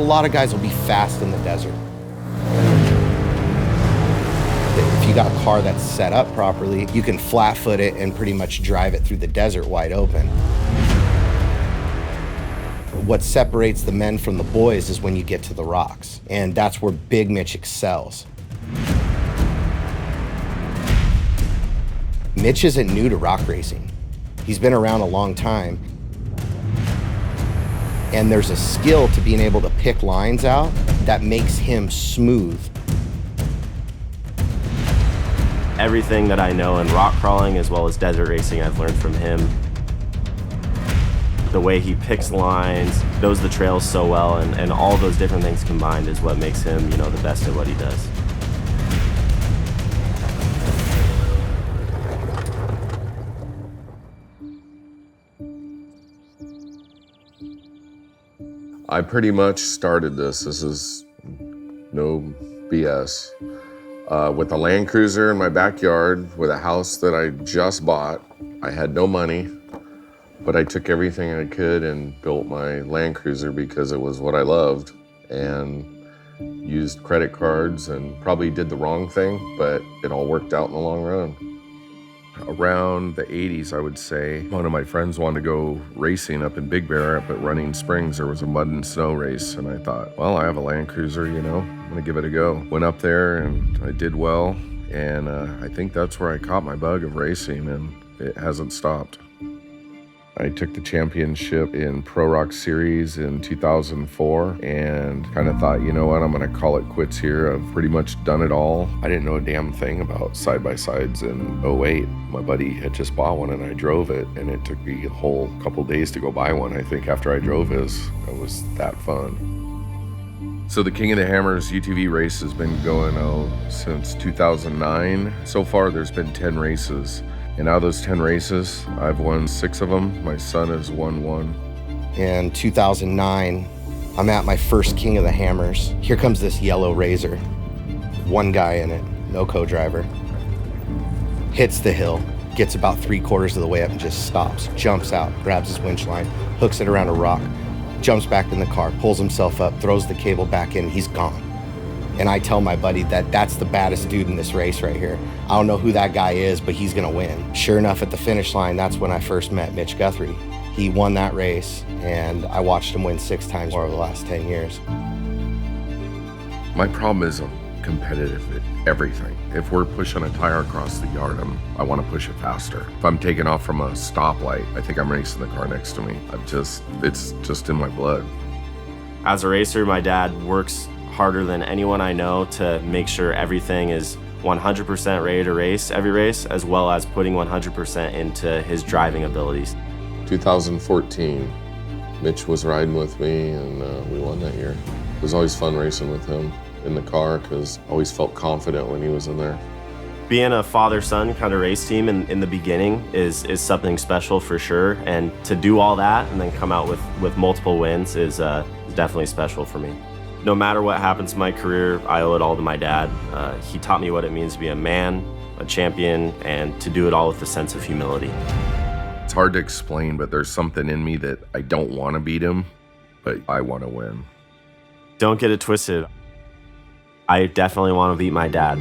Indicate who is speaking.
Speaker 1: lot of guys will be fast in the desert. If you got a car that's set up properly, you can flat foot it and pretty much drive it through the desert wide open. What separates the men from the boys is when you get to the rocks, and that's where Big Mitch excels. Mitch isn't new to rock racing. He's been around a long time. And there's a skill to being able to pick lines out that makes him smooth.
Speaker 2: Everything that I know in rock crawling as well as desert racing, I've learned from him. The way he picks lines, knows the trails so well, and all those different things combined is what makes him, the best at what he does.
Speaker 3: I pretty much started this. This is no BS. With a Land Cruiser in my backyard, with a house that I just bought. I had no money, but I took everything I could and built my Land Cruiser because it was what I loved, and used credit cards and probably did the wrong thing, but it all worked out in the long run. Around the 80s, I would say, one of my friends wanted to go racing up in Big Bear up at Running Springs. There was a mud and snow race, and I thought, well, I have a Land Cruiser, I'm gonna give it a go. Went up there and I did well, and I think that's where I caught my bug of racing, and it hasn't stopped. I took the championship in Pro Rock Series in 2004 and kind of thought, you know what, I'm gonna call it quits here. I've pretty much done it all. I didn't know a damn thing about side-by-sides in '08. My buddy had just bought one and I drove it, and it took me a whole couple days to go buy one. I think after I drove his, it was that fun. So the King of the Hammers UTV race has been going since 2009. So far there's been 10 races. And out of those 10 races, I've won 6 of them. My son has won 1.
Speaker 1: In 2009, I'm at my first King of the Hammers. Here comes this yellow RZR. One guy in it, no co-driver. Hits the hill, gets about 3/4 of the way up and just stops, jumps out, grabs his winch line, hooks it around a rock, jumps back in the car, pulls himself up, throws the cable back in, he's gone. And I tell my buddy that that's the baddest dude in this race right here. I don't know who that guy is, but he's gonna win. Sure enough, at the finish line, that's when I first met Mitch Guthrie. He won that race, and I watched him win 6 times over the last 10 years.
Speaker 3: My problem is I'm competitive at everything. If we're pushing a tire across the yard, I want to push it faster. If I'm taking off from a stoplight, I think I'm racing the car next to me. It's just in my blood.
Speaker 2: As a racer, my dad works harder than anyone I know to make sure everything is 100% ready to race every race, as well as putting 100% into his driving abilities.
Speaker 3: 2014, Mitch was riding with me, and we won that year. It was always fun racing with him in the car because I always felt confident when he was in there.
Speaker 2: Being a father-son kind of race team in the beginning is something special for sure, and to do all that and then come out with multiple wins is definitely special for me. No matter what happens in my career, I owe it all to my dad. He taught me what it means to be a man, a champion, and to do it all with a sense of humility.
Speaker 3: It's hard to explain, but there's something in me that I don't want to beat him, but I want to win.
Speaker 2: Don't get it twisted. I definitely want to beat my dad.